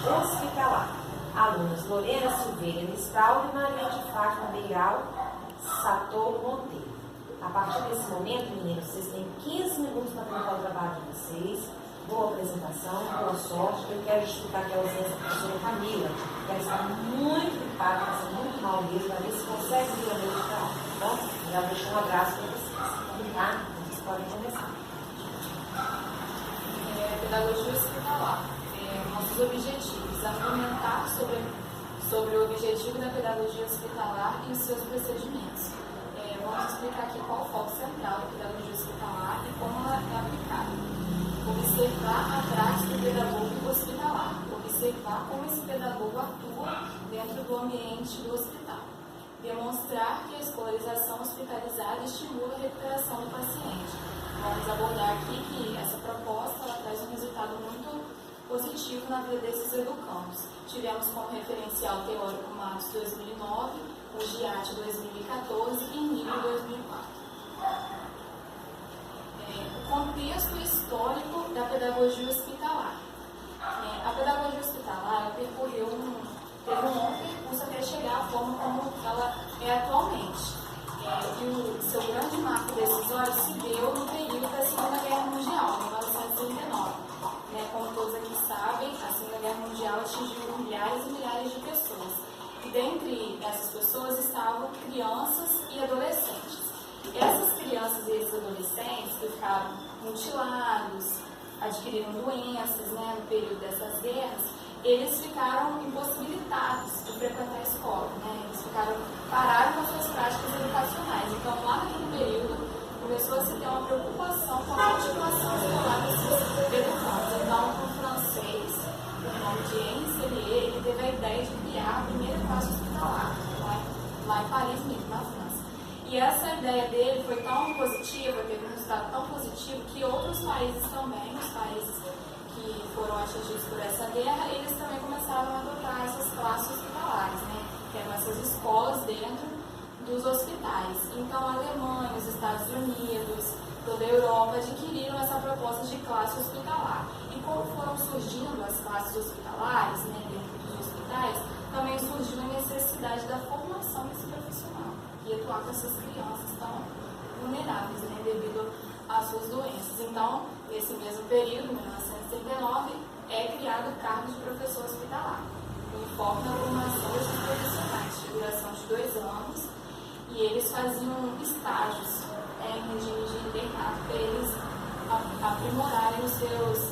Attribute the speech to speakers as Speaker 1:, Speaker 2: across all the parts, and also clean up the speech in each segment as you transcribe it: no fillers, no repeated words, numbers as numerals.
Speaker 1: hospitalar. Alunas Lorena Silveira Mistral e Maria de Fátima Beiral Sator Monteiro. A partir desse momento, meninos, vocês têm 15 minutos para apresentar o trabalho de vocês. Boa apresentação, boa sorte. Eu quero explicar aqui a ausência da professora Camila, que ela está muito gripada, está muito mal mesmo, para ver se consegue vir a noite para ela, tá bom? Já deixo um abraço para vocês, tá? Vocês podem começar.
Speaker 2: Pedagogia hospitalar. Nossos objetivos: argumentar sobre o objetivo da pedagogia hospitalar e os seus procedimentos. Vamos explicar aqui qual o foco central da pedagogia hospitalar e como ela é aplicada. Observar a prática do pedagogo hospitalar. Observar como esse pedagogo atua dentro do ambiente do hospital. Demonstrar que a escolarização hospitalizada estimula a recuperação do paciente. Vamos abordar aqui que essa proposta ela traz um resultado muito positivo na vida desses educandos. Tivemos como referencial teórico Matos 2009, o GIAT 2014 e NIL 2004. O contexto histórico da pedagogia hospitalar. A pedagogia hospitalar teve um longo percurso até chegar à forma como ela é atualmente. E o seu grande marco decisório se deu no período da Segunda Guerra Mundial, 1939. Como todos aqui sabem, a Segunda Guerra Mundial atingiu milhares e milhares de pessoas. E dentre essas pessoas estavam crianças e adolescentes. Essas crianças e esses adolescentes que ficaram mutilados, adquiriram doenças no período dessas guerras, eles ficaram impossibilitados de frequentar a escola. Eles pararam com as suas práticas educacionais. Então, lá naquele período, começou a se ter uma preocupação com a continuação escolar desses educandos. Então, o francês, o nome de Henri, ele teve a ideia de criar a primeira classe hospitalar, lá em Paris mesmo, na França. E essa ideia dele foi tão positiva, teve um resultado tão positivo, que outros países também, os países que foram atingidos por essa guerra, eles também começaram a adotar essas classes hospitalares, que eram essas escolas dentro dos hospitais. Então, a Alemanha, os Estados Unidos, toda a Europa adquiriram essa proposta de classe hospitalar. E como foram surgindo as classes hospitalares dentro dos hospitais, também surgiu a necessidade da formação desse profissional e atuar com essas crianças tão vulneráveis devido às suas doenças. Então, nesse mesmo período, 1939, é criado o cargo de professor hospitalar, conforme a formação desses profissionais, de duração de 2 anos, e eles faziam estágios em regime de internato para eles aprimorarem os seus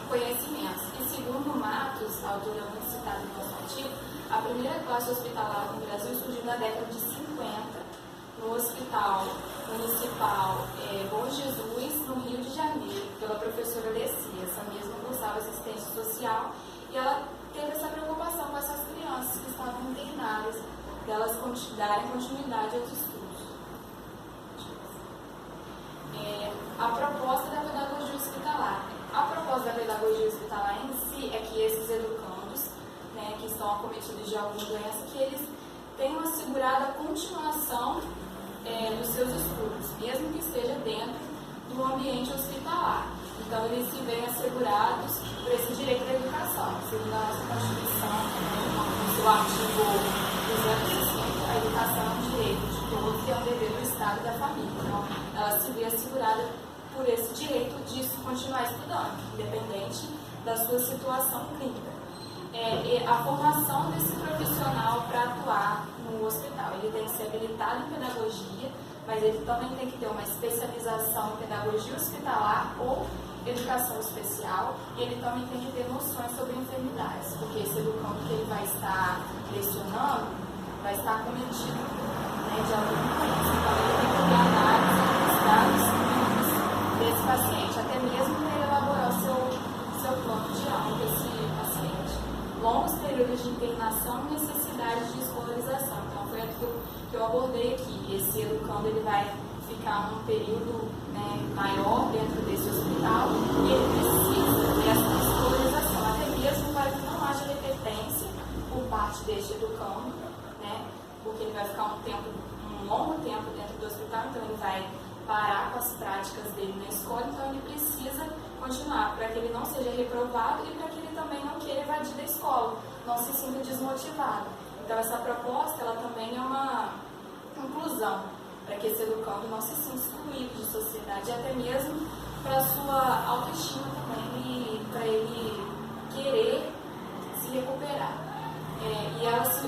Speaker 2: conhecimentos. E segundo Matos, a autora muito citada no nosso artigo, a primeira classe hospitalar no Brasil surgiu na década de 50, no Hospital Municipal Bom Jesus, no Rio de Janeiro, pela professora Lecia. Essa mesma cursava assistência social e ela teve essa preocupação com essas crianças que estavam internadas, delas darem continuidade aos estudos. A proposta da pedagogia hospitalar. A proposta da pedagogia hospitalar em si é que esses educandos, que estão acometidos de alguma doença, que eles tenham assegurado a continuação dos seus estudos, mesmo que esteja dentro do ambiente hospitalar. Então, eles se veem assegurados por esse direito à educação, segundo a nossa Constituição, no seu artigo 205, a educação é um direito de todos e é um dever do Estado e da família. Então, ela se vê assegurada por esse direito de continuar estudando, independente da sua situação clínica. A formação desse profissional para atuar no hospital, ele tem que ser habilitado em pedagogia, mas ele também tem que ter uma especialização em pedagogia hospitalar ou educação especial, e ele também tem que ter noções sobre enfermidades, porque esse educando que ele vai estar lecionando vai estar acometido de alguma doença. Então, ele tem que ter análise dos dados clínicos desse paciente, até mesmo para ele elaborar o seu plano de aula desse paciente. Longos períodos de internação e necessidade de escolarização. Então, foi aquilo que eu abordei aqui. Esse educando ele vai ficar um período maior dentro desse hospital e ele precisa dessa escolarização, até mesmo para que não haja repetência por parte deste educando, porque ele vai ficar um longo tempo dentro do hospital, então ele vai parar com as práticas dele na escola, então ele precisa continuar para que ele não seja reprovado e para que ele também não queira evadir da escola. desmotivado. Então, essa proposta ela também é uma inclusão, para que esse educando não se sinta excluído de sociedade, até mesmo para a sua autoestima também e para ele querer se recuperar.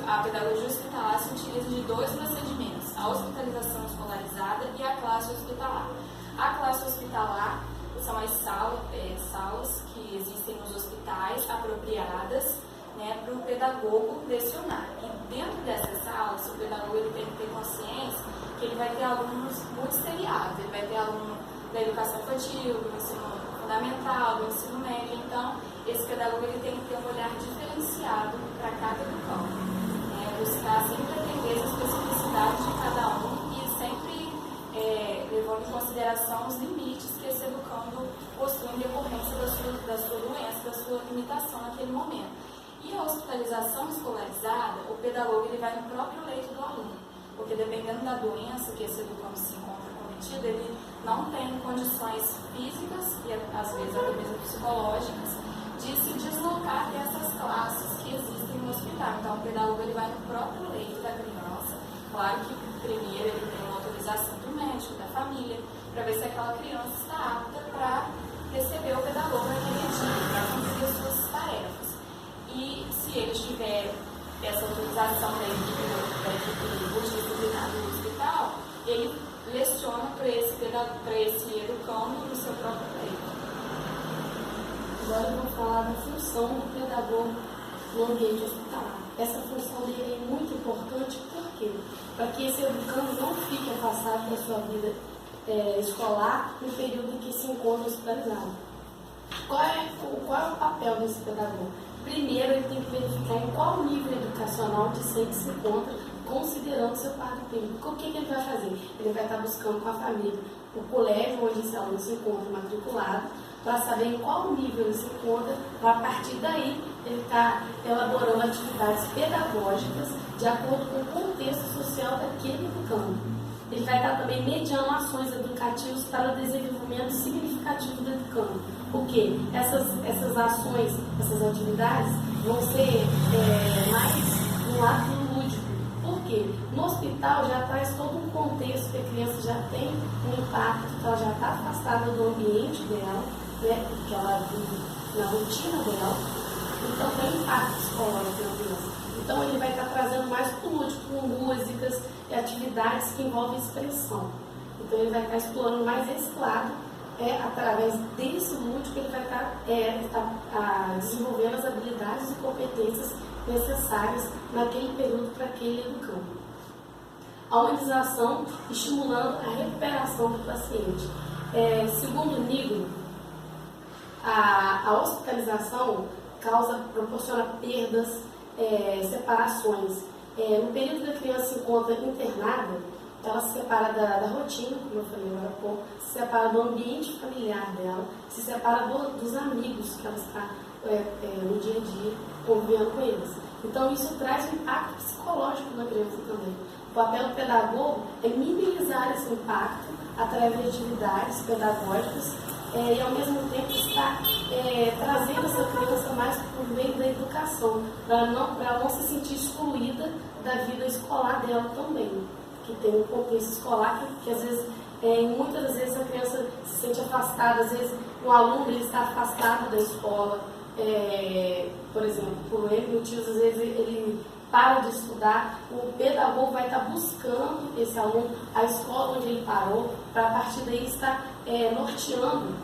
Speaker 2: A pedagogia hospitalar se utiliza de dois procedimentos: a hospitalização escolarizada e a classe hospitalar. A classe hospitalar são as salas que existem nos hospitais apropriadas, né, para o pedagogo lecionar. E dentro dessas salas, o pedagogo ele tem que ter consciência que ele vai ter alunos multisseriados. Ele vai ter aluno da educação infantil, do ensino fundamental, do ensino médio. Então, esse pedagogo ele tem que ter um olhar diferenciado para cada educando, buscar sempre atender as especificidades de cada um e sempre levando em consideração os limites que esse educando possui em decorrência da sua doença, da sua limitação naquele momento. E a hospitalização escolarizada, o pedagogo ele vai no próprio leito do aluno, porque dependendo da doença que esse educando se encontra cometido, ele não tem condições físicas e às vezes até mesmo psicológicas de se deslocar dessas classes que existem no hospital. Então, o pedagogo ele vai no próprio leito da criança. Claro que primeiro ele tem uma autorização do médico, da família, para ver se aquela criança está apta para receber o pedagogo naquele dia, para cumprir as suas tarefas. E se ele tiver essa autorização da equipe multidisciplinar do hospital, ele leciona para esse educando no seu próprio leito.
Speaker 3: Agora eu vou falar da função do pedagogo no ambiente hospitalar. Essa função dele é muito importante, por quê? Para que esse educando não fique afastado da sua vida escolar no período em que se encontra hospitalizado. Qual é o papel desse pedagogo? Primeiro, ele tem que verificar em qual nível educacional discente se encontra, considerando seu quadro clínico. O que ele vai fazer? Ele vai estar buscando com a família o colégio onde esse aluno se encontra matriculado, para saber em qual nível ele se encontra, para a partir daí ele está elaborando atividades pedagógicas de acordo com o contexto social daquele educando. Ele vai estar também mediando ações educativas para o desenvolvimento significativo do educando. Porque essas ações, essas atividades vão ser mais no lado lúdico. Por quê? No hospital já traz todo um contexto que a criança já tem um impacto, que ela já está afastada do ambiente dela, né, que ela vive na rotina dela, então tem impacto psicológico na criança. Então ele vai estar trazendo mais pro lúdico, com músicas e atividades que envolvem expressão. Então ele vai estar explorando mais esse lado, através desse lúdico ele vai estar desenvolvendo as habilidades e competências necessárias naquele período para aquele educando. A humanização estimulando a recuperação do paciente. Segundo Nigro, a hospitalização proporciona perdas, separações. No período que a criança se encontra internada, ela se separa da rotina, como eu falei agora há pouco, se separa do ambiente familiar dela, se separa dos amigos que ela está no dia a dia convivendo com eles. Então isso traz um impacto psicológico na criança também. O papel do pedagogo é minimizar esse impacto através de atividades pedagógicas e ao mesmo tempo estar trazendo essa criança mais por meio da educação, para ela não se sentir excluída da vida escolar dela também, que tem um contexto escolar que às vezes, muitas das vezes a criança se sente afastada, às vezes o aluno ele está afastado da escola, por exemplo, por N motivos, às vezes ele para de estudar, o pedagogo vai estar buscando esse aluno, a escola onde ele parou, para a partir daí estar norteando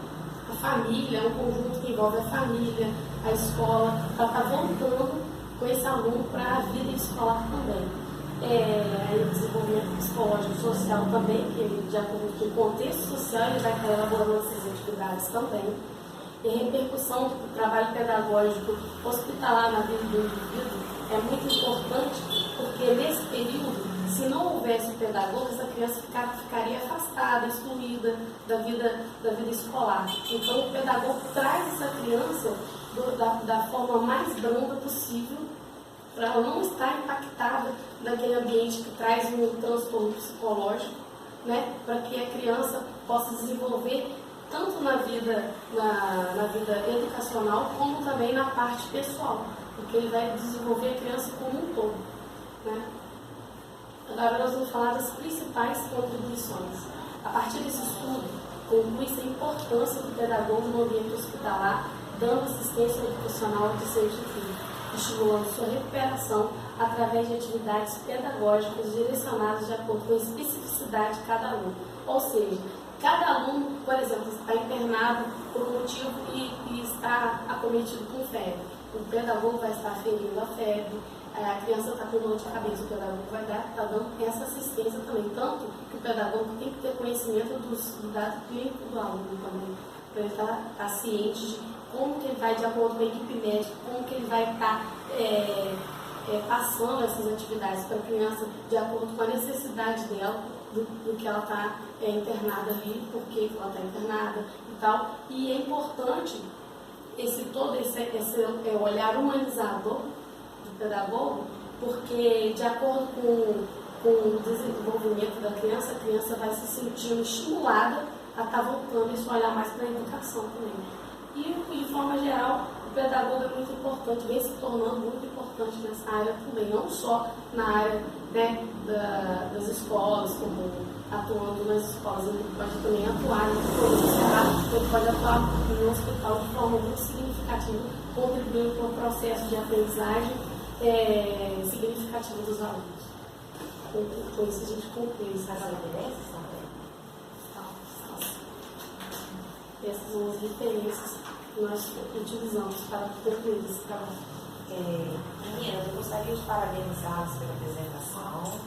Speaker 3: a família, um conjunto que envolve a família, a escola, para estar voltando com esse aluno para a vida escolar também. Desenvolvimento psicológico e social também, que de acordo com o contexto social ele vai estar elaborando essas atividades também. E a repercussão do trabalho pedagógico hospitalar na vida do indivíduo é muito importante, porque nesse período, se não houvesse o pedagogo, essa criança ficaria afastada, excluída da vida escolar. Então, o pedagogo traz essa criança da forma mais branda possível, para ela não estar impactada naquele ambiente que traz um transtorno psicológico, né, para que a criança possa desenvolver tanto na vida educacional, como também na parte pessoal. porque ele vai desenvolver a criança como um todo, né? Agora nós vamos falar das principais contribuições. A partir desse estudo, conclui-se a importância do pedagogo no ambiente hospitalar, dando assistência educacional de seu filho, estimulando sua recuperação através de atividades pedagógicas direcionadas de acordo com a especificidade de cada aluno. Ou seja, cada aluno, por exemplo, está internado por um motivo e está acometido com febre. O pedagogo vai estar ferindo a febre, a criança está com dor de cabeça, o pedagogo vai estar dando essa assistência também. Tanto que o pedagogo tem que ter conhecimento do dado clínico do aluno também, para ele estar ciente de como que ele vai, de acordo com a equipe médica, como que ele vai estar passando essas atividades para a criança, de acordo com a necessidade dela, do que ela está internada ali, porque ela está internada e tal. E é importante esse olhar humanizador do pedagogo, porque de acordo com o desenvolvimento da criança, a criança vai se sentindo estimulada a estar voltando esse olhar mais para a educação também. E, de forma geral, o pedagogo é muito importante, vem se tornando muito importante nessa área também, não só na área, né, das escolas, como atuando nas escolas, ele pode também atuar ele pode atuar no hospital de forma muito significativa, contribuindo para o processo de aprendizagem significativo dos alunos. Com isso a gente conclui essa referência. Essas são as referências que nós utilizamos para concluir esse trabalho.
Speaker 1: Meninas, eu gostaria de parabenizá-las pela apresentação.